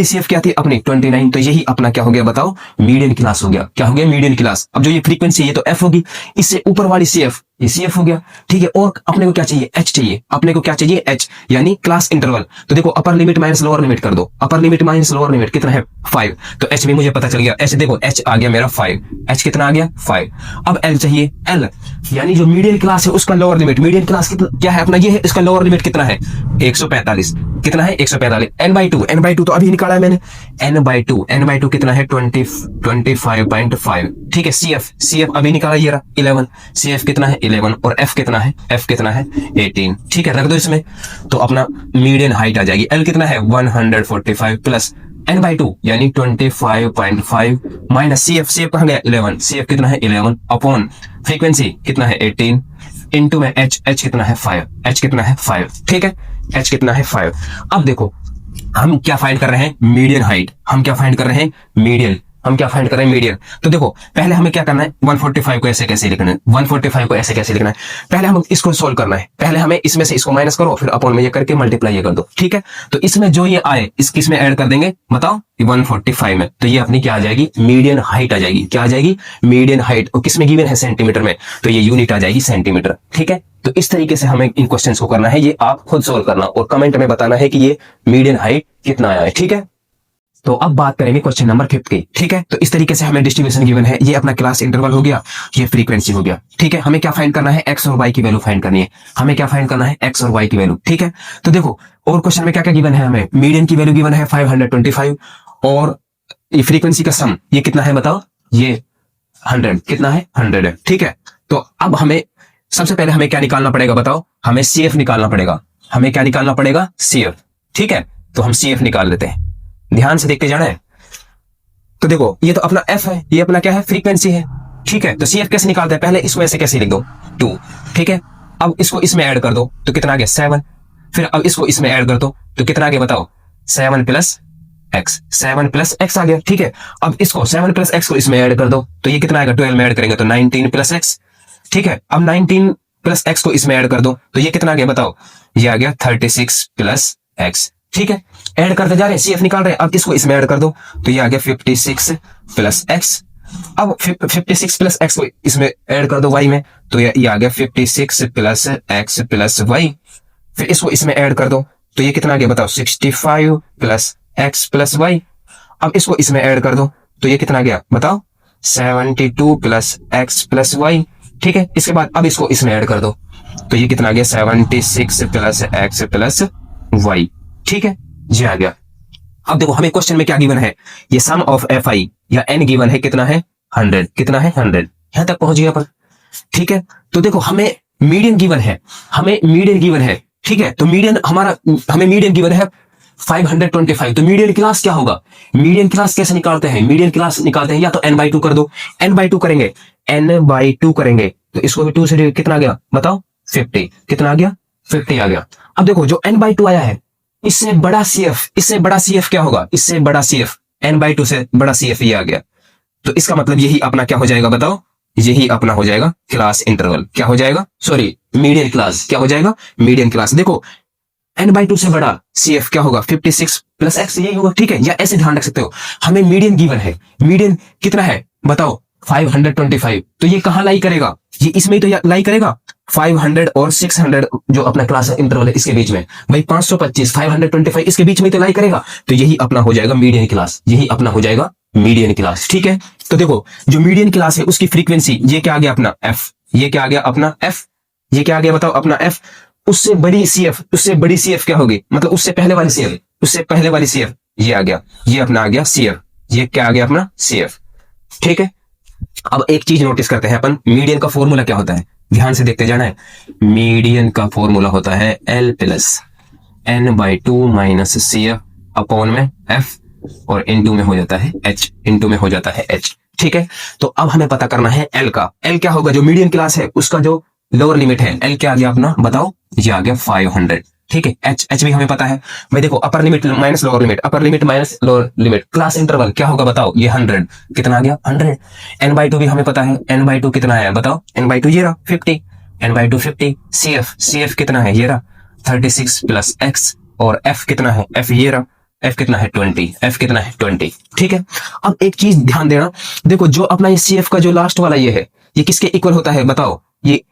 CF क्या थी अपनी 29। तो यही अपना क्या हो गया बताओ, मीडियन क्लास हो गया। क्या हो गया, मीडियन क्लास। अब जो ये फ्रीक्वेंसी ये तो F होगी, इससे ऊपर वाली CF ये सी एफ हो गया, ठीक है। और अपने को क्या चाहिए, एच चाहिए, अपने को क्या चाहिए, एच, यानी क्लास इंटरवल। तो देखो अपर लिमिट माइनस लोअर लिमिट कर दो, अपर लिमिट माइनस लोअर लिमिट कितना है 5, तो एच भी मुझे पता चल गया। एच देखो एच आ गया मेरा 5, एच कितना आ गया 5। अब एल चाहिए, एल यानी जो मीडियन क्लास है उसका लोअर लिमिट, मीडियन क्लास क्या है अपना ये है, इसका लोअर लिमिट कितना है 145, कितना है 145। N by two, N by two तो अभी निकाला है मैंने, N by two, N by two कितना है 25.5, ठीक है। सी एफ, सी एफ अभी निकाला ये रहा 11, सी एफ कितना है 11 और एफ कितना है, एफ कितना है 18, ठीक है। रख दो इसमें तो अपना मीडियन हाइट आ जाएगी। एल कितना है 145 प्लस एन बाई टू यानी 25.5 minus C F, C F कहां गया 11, सी एफ कितना है 11 अपॉन फ्रीक्वेंसी कितना है 18 इंटू में एच, एच कितना है 5, एच कितना है 5, ठीक है, एच कितना है 5। अब देखो हम क्या फाइंड कर रहे हैं, मीडियन हाइट, हम क्या फाइंड कर रहे हैं मीडियन, हम क्या फाइंड कर रहे हैं मीडियन। तो देखो पहले हमें क्या करना है, 145 को ऐसे कैसे लिखना है, 145 को ऐसे कैसे लिखना है, पहले हम इसको सोल्व करना है। पहले हमें इसमें से इसको माइनस करो, फिर अपॉन में ये करके मल्टीप्लाई ये कर दो, ठीक है। तो इसमें जो ये आए इसमें ऐड कर देंगे, बताओ 145 में, तो ये अपनी क्या आ जाएगी, मीडियन हाइट आ जाएगी। क्या आ जाएगी, मीडियन हाइट। और किसमें गिवन है, सेंटीमीटर में, तो ये यूनिट आ जाएगी सेंटीमीटर, ठीक है। तो इस तरीके से हमें इन क्वेश्चंस को करना है, ये आप खुद सोल्व करना और कमेंट में बताना है कि ये मीडियन हाइट कितना आया है, ठीक है। तो अब बात करेंगे क्वेश्चन नंबर 5 की, ठीक है। तो इस तरीके से हमें डिस्ट्रीब्यूशन गिवन है, ये अपना क्लास इंटरवल हो गया, ये फ्रीक्वेंसी हो गया, ठीक है। हमें क्या फाइंड करना है, एक्स और वाई की वैल्यू फाइंड करनी है, हमें क्या फाइंड करना है, एक्स और वाई की वैल्यू, ठीक है। तो देखो और क्वेश्चन में क्या क्या गिवन है, हमें मीडियन की वैल्यू गिवन है 525 और ये फ्रीक्वेंसी का सम ये कितना है बताओ, ये 100, कितना है 100 है, ठीक है। तो अब हमें सबसे पहले हमें क्या निकालना पड़ेगा बताओ, हमें सी एफ निकालना पड़ेगा, हमें क्या निकालना पड़ेगा सी एफ, ठीक है। तो हम सी एफ निकाल लेते हैं, ध्यान से देखते जाना है। तो देखो ये तो अपना एफ है, ये अपना क्या है फ्रीक्वेंसी है, ठीक है। तो सी एफ कैसे निकालते हैं, पहले इसको ऐसे कैसे लिख दो 2, ठीक है। अब इसको इसमें ऐड कर दो तो कितना आ गया 7, फिर अब इसको इसमें ऐड कर दो तो कितना आ गया बताओ 7 प्लस एक्स, 7 प्लस एक्स आ गया, ठीक है। अब इसको 7 प्लस एक्स को इसमें ऐड कर दो तो ये कितना आएगा, 12 में ऐड करेंगे तो 19 प्लस एक्स, ठीक है। अब 19 प्लस एक्स को इसमें ऐड कर दो तो ये कितना आ गया बताओ, ये आ गया 36 प्लस एक्स, ठीक है। ऐड करते जा रहे हैं, सीएफ निकाल रहे हैं, अब इसको इसमें ऐड कर दो तो ये आ गया 56 प्लस एक्स। अब 56 प्लस एक्स को इसमें ऐड कर दो वाई में तो ये आ गया 56 प्लस एक्स प्लस वाई। फिर इसको इसमें ऐड कर दो तो ये कितना आ गया बताओ 65 प्लस एक्स प्लस वाई। अब इसको इसमें ऐड कर दो तो ये कितना आ गया बताओ 72 प्लस एक्स प्लस वाई, ठीक है। इसके बाद अब इसको इसमें ऐड कर दो तो ये कितना आ गया 76 प्लस एक्स प्लस वाई, ठीक है जी आ गया। अब देखो हमें क्वेश्चन में क्या गिवन है, ये सम ऑफ एफ आई या एन गिवन है कितना है 100, कितना है 100, यहां तक पहुंच गया अपन, ठीक है। तो देखो हमें मीडियन गिवन है, हमें मीडियन गिवन है, ठीक है। तो मीडियन हमारा, हमें मीडियन गिवन है 525, तो मीडियन क्लास क्या होगा, मीडियन क्लास कैसे निकालते हैं, मीडियन क्लास निकालते हैं या तो n/2 कर दो, n/2 करेंगे, n/2 करेंगे तो इसको भी 2 से कितना आ गया बताओ 50, कितना आ गया 50 आ गया। अब देखो जो n/2 आया है इससे बड़ा CF, इससे बड़ा CF क्या होगा, इससे बड़ा CF, n/2 से बड़ा CF ये आ गया, तो इसका मतलब यही अपना क्या हो जाएगा बताओ, यही अपना हो जाएगा क्लास इंटरवल, क्या हो जाएगा सॉरी मीडियन क्लास, क्या हो जाएगा मीडियन क्लास। देखो n/2 से बड़ा CF क्या होगा 56 प्लस एक्स यही होगा, ठीक है। या ऐसे ध्यान रख सकते हो, हमें मीडियन गिवन है, मीडियन कितना है बताओ 525, तो ये कहां लाई करेगा, ये इसमें ही तो लाई करेगा 500 और 600 जो अपना क्लास इंटरवल है इसके बीच में, भाई 525 525 इसके बीच में तो लाई करेगा, तो यही अपना हो जाएगा मीडियन क्लास, यही अपना हो जाएगा मीडियन क्लास, ठीक है। तो देखो जो मीडियन क्लास है उसकी फ्रीक्वेंसी ये क्या आ गया अपना f, ये क्या आ गया अपना f, ये क्या आ गया बताओ अपना f, उससे बड़ी CF, उससे बड़ी CF क्या होगी मतलब उससे पहले वाली CF, उससे पहले वाली CF ये आ गया, ये अपना आ गया CF, ये क्या आ गया अपना CF, ठीक है। अब एक चीज नोटिस करते हैं अपन, मीडियन का फॉर्मूला क्या होता है, ध्यान से देखते जाना है। मीडियन का फॉर्मूला होता है L plus n/2 minus CF upon में F और इनटू में हो जाता है H, इनटू में हो जाता है H, ठीक है। तो अब हमें पता करना है L का, L क्या होगा, जो मीडियन क्लास है उसका जो लोअर लिमिट है L क्या आ गया अपना बताओ, ये आ गया 500, ठीक है। H भी हमें पता है भाई, देखो अपर लिमिट माइनस लोअर लिमिट, अपर limit minus lower limit, class interval क्या होगा बताओ, ये 100, कितना आ गया 100। n/2 भी हमें पता है, n/2 कितना है बताओ, n/2 ये रहा 50, n/2 50, CF कितना है ये रहा 36 प्लस x और F कितना है, F ये रहा, F कितना है 20, F कितना है 20, ठीक है। अब एक चीज ध्यान देना, देखो जो अपना ये CF का जो लास्ट वाला ये है ये किसके इक्वल होता है बताओ, ये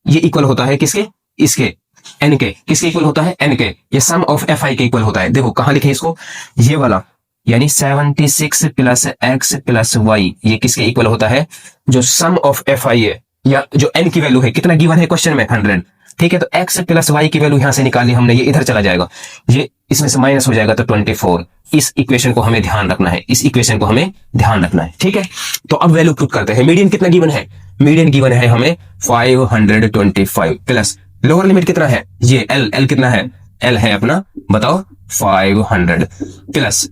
ये इक्वल होता है किसके, इसके एन के, किसके इक्वल होता है, एन के। ये सम ऑफ एफ आई के इक्वल होता है। देखो कहां लिखे इसको, ये वाला, यानी 76 प्लस एक्स प्लस वाई, ये किसके इक्वल होता है, जो सम ऑफ एफ आई है, या जो एन की वैल्यू है, कितना गिवन है क्वेश्चन में, 100। ठीक है, तो एक्स प्लस वाई की वैल्यू यहां से निकाली हमने, ये इधर चला जाएगा, ये इसमें से माइनस हो जाएगा, तो 24। इस इक्वेशन को हमें ध्यान रखना है, इस इक्वेशन को हमें ध्यान रखना है। ठीक है, तो अब वैल्यू पुट करते हैं। मीडियन कितना गिवन है, मीडियन गिवन है हमें 525 प्लस लोअर लिमिट कितना है, ये एल कितना है, एल है अपना, बताओ 500 प्लस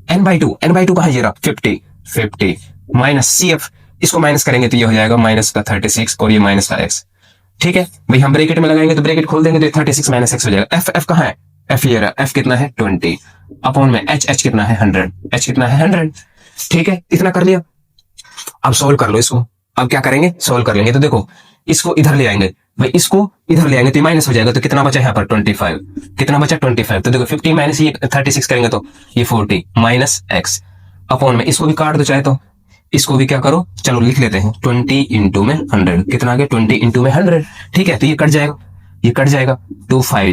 n/2, n/2 कहां, ये रहा 50 माइनस सी एफ, इसको माइनस करेंगे तो ये हो जाएगा माइनस का 36 और ये माइनस का x। ठीक है भाई, हम ब्रैकेट में लगाएंगे तो ब्रैकेट खोल देंगे तो 36 माइनस x हो जाएगा। एफ कहां है, एफ ये रहा, एफ कितना है 20 अपॉन में एच कितना है 100, एच कितना है 100। ठीक है, इतना कर लिया। अब सोल्व कर लो इसको। अब क्या करेंगे, सोल्व कर लेंगे। तो देखो इसको इधर ले आएंगे भाई, इसको इधर ले आएंगे तो माइनस हो जाएगा, तो कितना बचा यहाँ पर 25, कितना बचा 25। तो देखो 50 माइनस ये 36 करेंगे तो ये 40 माइनस एक्स अपॉन में, इसको भी काट दो चाहे तो, इसको भी क्या करो, चलो लिख लेते हैं 20 इंटू में 100, कितना आ गया 20 इंटू में 100। ठीक है, तो ये कट जाएगा, ये कट जाएगा, 2 5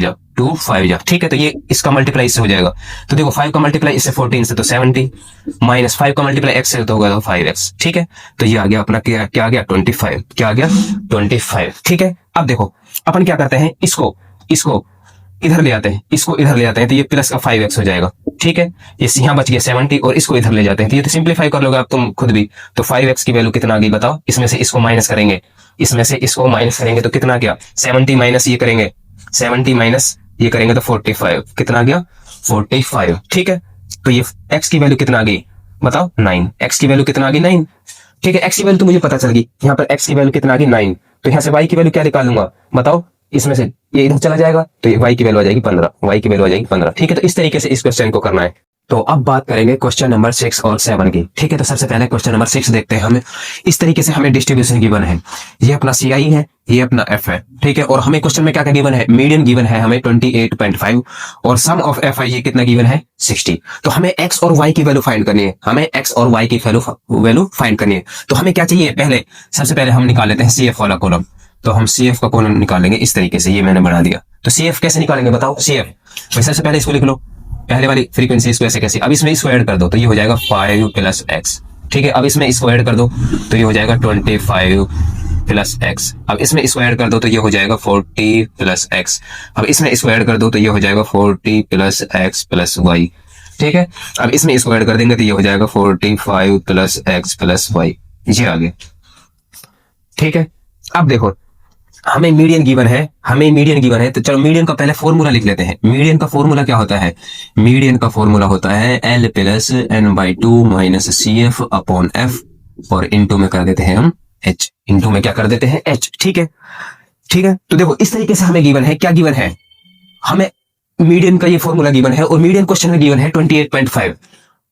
जा। ठीक है, तो ये इसका मल्टीप्लाई इससे हो जाएगा। तो देखो 5 का मल्टीप्लाई इससे 14 से तो 70 माइनस 5 का मल्टीप्लाई x से तो होगा तो 5x। ठीक है, तो ये आ गया अपना क्या आ गया 25, क्या आ गया 25। ठीक है, अब देखो अपन क्या करते हैं, इसको इधर ले आते हैं, इसको इधर ले आते हैं तो ये प्लस का 5x हो जाएगा। ठीक है, ये यहाँ बच गया 70 और इसको इधर ले जाते हैं तो ये तो सिंप्लीफाई कर लोगे आप तुम खुद भी। तो 5x की वैल्यू कितना आ गई बताओ, इसमें से इसको माइनस करेंगे, इसमें से इसको माइनस करेंगे तो कितना गया 70 माइनस ये करेंगे, 70 माइनस ये करेंगे तो 45, कितना आ गया 45। ठीक है, तो ये x की वैल्यू कितना आ गई बताओ 9, x की वैल्यू कितना आ गई 9। ठीक है, x की वैल्यू तो मुझे पता चल गई, यहाँ पर x की वैल्यू कितना आ गई 9, तो यहाँ से y की वैल्यू क्या निकालूंगा बताओ, इसमें से ये इधर चला जाएगा तो ये y की वैल्यू आ जाएगी 15, y की वैल्यू आ जाएगी 15। ठीक है, तो इस तरीके से इस क्वेश्चन को करना है। तो अब बात करेंगे क्वेश्चन नंबर 6 और 7 की। ठीक है, तो सबसे पहले क्वेश्चन नंबर 6 देखते हैं। हमें इस तरीके से हमें डिस्ट्रीब्यूशन गिवन है, ये अपना CI है, ये अपना F है। ठीक है, और हमें क्वेश्चन में क्या क्या गिवन है, मीडियन गिवन है हमें 28.5 और सम ऑफ FI ये कितना गिवन है 60। तो हमें x और y की वैल्यू फाइंड करनी है, हमें x और y की वैल्यू फाइंड करनी है। तो हमें क्या चाहिए, पहले सबसे पहले हम निकाल लेते हैं CF वाला कॉलम। तो हम CF का कॉलम निकालेंगे इस तरीके से, ये मैंने बना दिया। तो CF कैसे निकालेंगे बताओ, CF सबसे पहले इसको लिख लो, पहले वाली फ्रीक्वेंसी इसको ऐसे कैसे, अब इसमें इसको ऐड कर दो तो ये हो जाएगा 5 प्लस x। ठीक है, अब इसमें इसको ऐड कर दो तो ये हो जाएगा 25 प्लस x। अब इसमें इसको ऐड कर दो तो ये हो जाएगा 40 प्लस x। अब इसमें इसको ऐड कर दो तो ये हो जाएगा 40 प्लस x प्लस y। ठीक है, अब इसमें इसको ऐड कर देंगे तो ये हो जाएगा 45 प्लस x प्लस y। ये आ गया। ठीक है, अब देखो हमें मीडियन गिवन है, तो चलो मीडियन का पहले फॉर्मूला लिख लेते हैं। मीडियन का फॉर्मूला क्या होता है, मीडियन का फॉर्मूला होता है L plus n/2 minus CF upon F और इंटू में कर देते हैं हम H, इंटू में क्या कर देते हैं H। ठीक है, तो देखो इस तरीके से हमें गिवन है, क्या गिवन है, हमें मीडियन का ये फॉर्मूला गिवन है और मीडियन क्वेश्चन में गिवन है 28.5।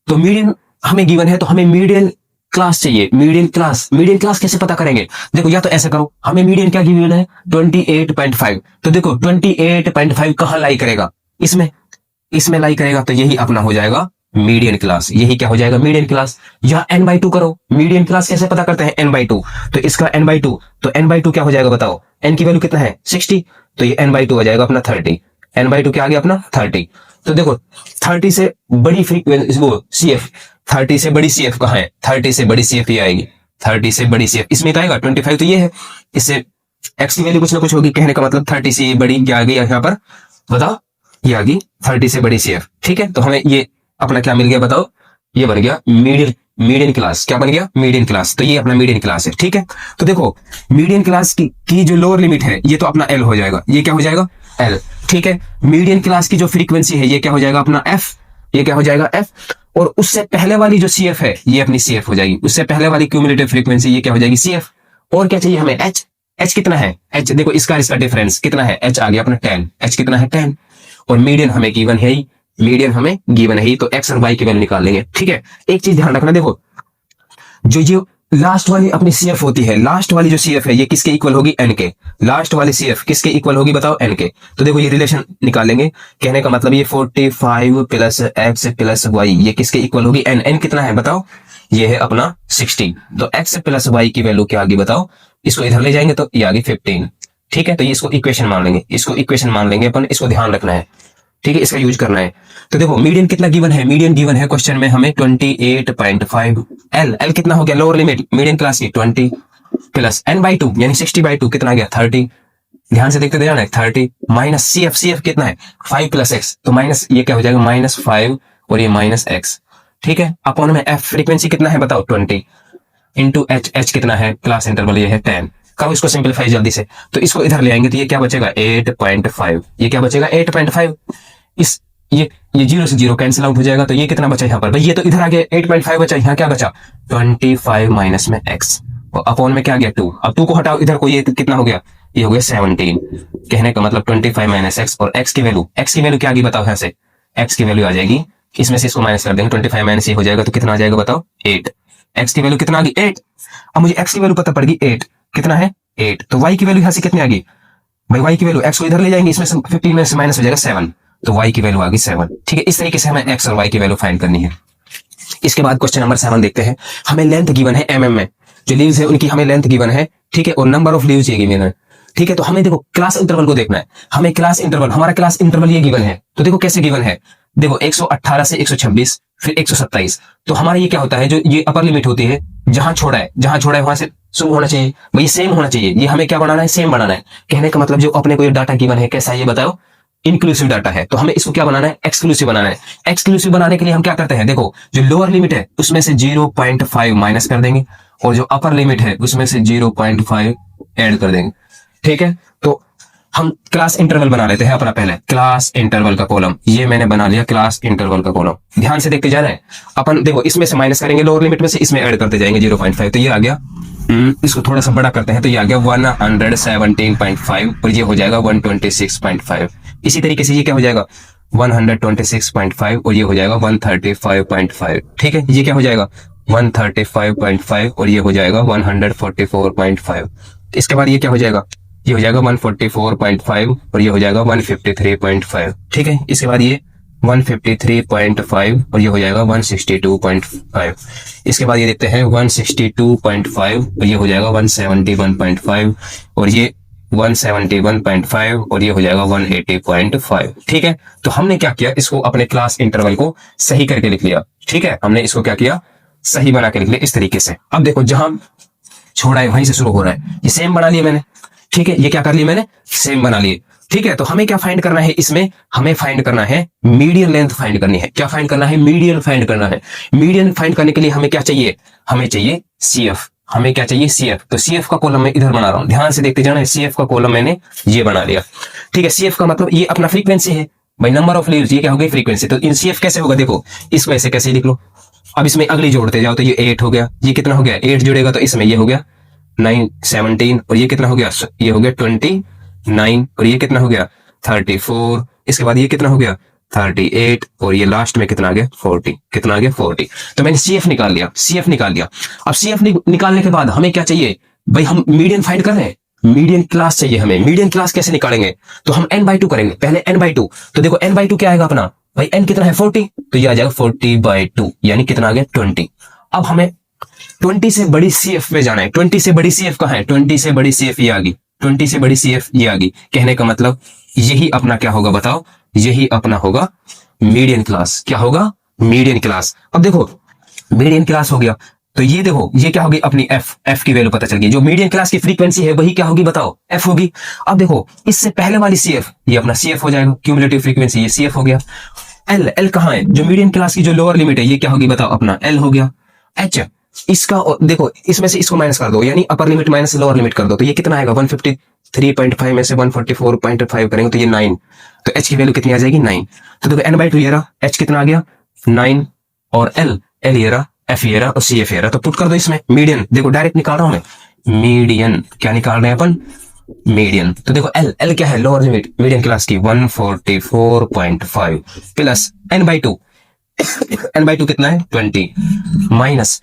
तो मीडियन हमें गिवन है तो हमें मीडियन क्लास चाहिए। मीडियन क्लास कैसे पता करेंगे, देखो या तो ऐसे करो, हमें मीडियन क्या गिवन है 28.5। तो देखो 28.5 कहां लाई करेगा, इसमें लाई करेगा तो यही अपना हो जाएगा मीडियन क्लास। यही क्या हो जाएगा मीडियन क्लास। या n/2 करो, मीडियन क्लास कैसे पता करते हैं n/2, तो इसका n/2, तो n/2 क्या हो जाएगा बताओ, n की वैल्यू कितना है 60, तो ये n/2 हो जाएगा अपना 30। n/2 क्या आ गया अपना 30। तो देखो 30 से बड़ी फ्रीक्वेंसी वो CF, 30 से बड़ी CF कहाँ है, 30 से बड़ी CF ये आएगी, 30 से बड़ी CF इसमें क्या आएगा 25। तो ये है, इससे x की वैल्यू कुछ ना कुछ होगी, कहने का मतलब 30 से बड़ी क्या आ गई यहाँ पर बताओ, ये आ गई 30 से बड़ी CF। ठीक है, तो हमें ये अपना क्या मिल गया बताओ, ये बन गया मीडियन क्लास। क्या बन गया मीडियन क्लास, तो ये अपना मीडियन क्लास है। ठीक है, तो देखो मीडियन क्लास की जो लोअर लिमिट है ये तो अपना L हो जाएगा, ये क्या हो जाएगा L। ठीक है, मीडियन क्लास की जो फ्रीक्वेंसी है ये क्या हो जाएगा अपना F, ये क्या हो जाएगा F, और उससे पहले वाली जो CF है ये अपनी CF हो जाएगी, उससे पहले वाली क्यूमुलेटिव फ्रीक्वेंसी ये क्या हो जाएगी CF। और क्या चाहिए हमें H कितना है, H देखो इसका डिफरेंस कितना है, H आ गया अपना 10, H कितना है 10, और मीडियन हमें गिवन है ही, तो x और y की वैल्यू निकाल लेंगे। ठीक है, एक चीज ध्यान रखना, देखो जो लास्ट वाली अपनी CF होती है, लास्ट वाली जो CF है ये किसके इक्वल होगी n के, लास्ट वाली CF किसके इक्वल होगी बताओ n के। तो देखो ये रिलेशन निकालेंगे, कहने का मतलब ये 45 प्लस x प्लस y ये किसके इक्वल होगी n कितना है बताओ, ये है अपना 60। तो x प्लस y की वैल्यू क्या आ गई बताओ, इसको इधर ले जाएंगे तो ये आ गई 15, ठीक है, तो ये इसको इक्वेशन मान लेंगे, इसको इक्वेशन मान लेंगे अपन, इसको ध्यान रखना है, ठीक है, इसका यूज करना है। तो देखो मीडियन कितना गिवन है, मीडियन गिवन है क्वेश्चन में हमें 28.5। एल कितना हो गया, लोअर लिमिट मीडियन क्लास की 20 प्लस n/2 यानी 60/2 कितना आ गया 30। ध्यान से देखते जाना है 30 माइनस CF कितना है 5 प्लस एक्स, तो माइनस ये क्या हो जाएगा -5 और ये -x, ठीक है। अपॉन में f फ्रीक्वेंसी कितना है बताओ 20 इंटू h कितना है क्लास इंटरवल ये है 10। करो इसको सिंपलीफाई जल्दी से, तो इसको इधर ले आएंगे तो ये क्या बचेगा 8.5, ये क्या बचेगा 8.5। इस ये 0 से 0 कैंसिल आउट हो जाएगा, तो ये कितना बचा यहाँ पर भाई, ये तो इधर आ गया 8.5 बचा, यहाँ क्या बचा 25 माइनस में x और अपॉन में क्या गया 2। अब 2 को हटाओ इधर को, ये कितना हो गया, ये हो गया 17। कहने का मतलब 25 माइनस x और x की वैल्यू क्या आ गई बताओ, यहाँ से x की वैल्यू आ जाएगी, इसमें से इसको माइनस कर देंगे, 25 माइनस ये हो जाएगा तो कितना आ जाएगा बताओ 8। x की वैल्यू कितना आ गई 8। अब मुझे x की वैल्यू पता पड़ गई 8, कितना है 8, तो y की वैल्यू यहाँ से कितनी आ गई भाई, y की वैल्यू x को इधर ले जाएंगे, इसमें से 15 में से माइनस हो जाएगा 7, तो y की वैल्यू आ गई 7, ठीक है। इस तरीके से हमें x और y की वैल्यू फाइंड करनी है। इसके बाद क्वेश्चन नंबर 7 देखते हैं, हमें लेंथ गिवन है mm में, जो लीव्स है उनकी हमें लेंथ गिवन है, ठीक है, और नंबर ऑफ लीव्स ये गिवन है, ठीक है। तो हमें देखो क्लास इंटरवल को देखना है, हमें क्लास इंटरवल, हमारा क्लास इंटरवल ये गिवन है, तो देखो कैसे गिवन है, देखो 118 से 126 फिर 127, तो हमारा ये क्या होता है, जो ये अपर लिमिट होती है, जहां छोड़ा है वहां से शुरू होना चाहिए भाई, सेम होना चाहिए, ये हमें क्या बनाना है सेम बनाना है। कहने का मतलब जो अपने को ये डाटा गिवन है कैसा है ये बताओ, इंक्लूसिव डाटा है, तो हमें इसको क्या बनाना है एक्सक्लूसिव बनाना है। एक्सक्लूसिव बनाने के लिए हम क्या करते हैं, देखो जो लोअर लिमिट है उसमें से 0.5 माइनस कर देंगे और जो अपर लिमिट है उसमें से 0.5 ऐड कर देंगे, ठीक है। तो हम क्लास इंटरवल बना लेते हैं अपना, पहले क्लास इंटरवल का कॉलम, ये मैंने बना लिया क्लास इंटरवल का कॉलम, ध्यान से देखते जाना है अपन। देखो इसमें से माइनस करेंगे लोअर लिमिट में से, इसमें ऐड करते जाएंगे 0.5, तो ये आ गया, इसको थोड़ा सा बड़ा करते हैं तो ये आ गया 117.5 और ये हो जाएगा 126.5। इसी तरीके से ये क्या हो जाएगा 126.5 और ये हो जाएगा 135.5, ठीक है। ये क्या हो जाएगा 135.5 और ये हो जाएगा 144.5। इसके बाद ये क्या हो जाएगा, ये हो जाएगा 144.5 और ये हो जाएगा 153.5, ठीक है। इसके बाद ये 153.5 और ये हो जाएगा 162.5। इसके बाद ये देखते हैं 162.5 और ये हो जाएगा 171.5 और ये 171.5 और ये हो जाएगा 180.5, ठीक है। तो हमने क्या किया, इसको अपने क्लास इंटरवल को सही करके लिख लिया, ठीक है। हमने इसको क्या किया, सही बना के लिख लिया इस तरीके से। अब देखो जहां छोड़ा है वहीं से शुरू हो रहा है, ये सेम बना लिया मैंने, ठीक है। ये क्या कर लिया मैंने, सेम बना लिए, ठीक है। तो हमें क्या फाइंड करना है इसमें, हमें फाइंड करना है मीडियन लेंथ फाइंड करनी है। क्या फाइंड करना है, मीडियन फाइंड करना है। मीडियन फाइंड करने के लिए हमें क्या चाहिए, हमें चाहिए CF, हमें क्या चाहिए CF। तो CF का कॉलम मैं इधर बना रहा हूं, ध्यान से देखते जाना है। CF का कॉलम मैंने ये बना लिया, ठीक है। CF का मतलब ये अपना फ्रीक्वेंसी है भाई, नंबर ऑफ लीव्स, ये क्या हो गई फ्रीक्वेंसी। तो इन CF कैसे होगा, देखो इसको ऐसे कैसे लिख लो। अब इसमें अगली जोड़ते जाओ तो ये 8 हो गया, ये कितना हो गया 8 जुड़ेगा तो इसमें ये हो गया 9 17 और ये कितना हो गया, ये हो गया 29 और ये कितना हो गया 34। इसके बाद ये कितना हो गया 38 और ये लास्ट में कितना आ गया 40, कितना आ गया 40। तो मैंने CF निकाल लिया, CF निकाल लिया। अब CF निकालने के बाद हमें क्या चाहिए भाई, हम मीडियन फाइंड कर रहे हैं, मीडियन क्लास चाहिए हमें। मीडियन क्लास कैसे निकालेंगे, तो हम n/2 करेंगे, पहले n/2। तो देखो n/2 क्या आएगा अपना भाई, n कितना है 40, तो ये आ जाएगा 40/2 यानी कितना आ गया 20। अब हमें 20 से बड़ी CF में जाना है। 20 से बड़ी CF कहाँ है, 20 से बड़ी CF ये आ गई, 20 से बड़ी CF ये आ गई। कहने का मतलब यही अपना क्या होगा बताओ, यही अपना होगा मीडियन क्लास। क्या होगा, मीडियन क्लास। अब देखो मीडियन क्लास हो गया, तो ये देखो ये क्या होगी अपनी f की वैल्यू पता चल गई। जो मीडियन क्लास की फ्रीक्वेंसी है वही क्या होगी बताओ, f होगी। अब देखो इससे पहले वाली CF ये अपना CF हो जाएगा, क्यूमुलेटिव फ्रीक्वेंसी ये CF हो गया। L कहाँ है, जो मीडियन क्लास की जो लोअर लिमिट है ये क्या होगी बताओ, अपना L हो गया। H इसका देखो इसमें से इसको माइनस कर दो, यानी अपर लिमिट माइनस लोअर लिमिट कर दो, तो ये कितना आएगा 153.5 में से 144.5 करेंगे तो ये 9, तो H की वैल्यू कितनी आ जाएगी 9। तो देखो n/2 ये रहा, H कितना आ गया 9 और L ये रहा, F ये रहा और CF ये रहा। तो पुट कर दो इसमें मीडियन, देखो डायरेक्ट निकाल रहा हूं मैं मीडियन। क्या निकाल रहे हैं अपन, मीडियन। तो देखो L क्या है, लोअर लिमिट मीडियन क्लास की 144.5 प्लस n/2 n/2 कितना है 20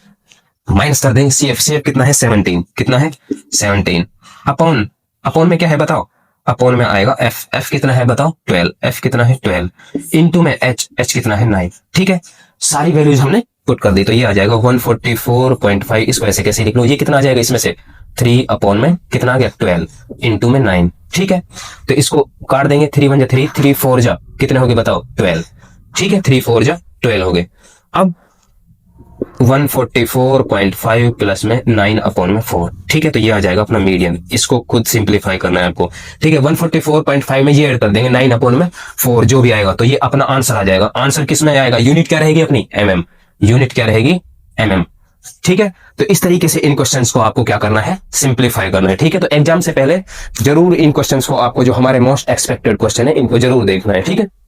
माइनस कर देंगे CF कितना है 17, कितना है 17 अपॉन में क्या है बताओ, अपॉन में आएगा F कितना है बताओ 12, F कितना है 12 इनटू में H कितना है 9, ठीक है। सारी वैल्यूज हमने पुट कर दी, तो ये आ जाएगा 144.5। इसको ऐसे कैसे लिख लो, ये कितना आ जाएगा इसमें से 3 अपॉन में कितना आ गया 12 इंटू में 9, ठीक है। तो इसको काट देंगे, 3 1 जा 3, 3 4 जा कितने हो गए बताओ 12, ठीक है, 3 4 जा 12 हो गए। अब 144.5 प्लस में 9 अपॉन में 4, ठीक है, तो ये आ जाएगा अपना मीडियन। इसको खुद सिंप्लीफाई करना है आपको, ठीक है। 144.5 में ये ऐड कर देंगे 9 अपॉन में 4 जो भी आएगा, तो ये अपना आंसर आ जाएगा। आंसर किस में आएगा, यूनिट क्या रहेगी अपनी mm, यूनिट क्या रहेगी mm, ठीक है। तो इस तरीके से इन क्वेश्चंस को आपको क्या करना है, सिंप्लीफाई करना है, ठीक है। तो एग्जाम से पहले जरूर इन क्वेश्चंस को आपको, जो हमारे मोस्ट एक्सपेक्टेड क्वेश्चन है, इनको जरूर देखना है, ठीक है।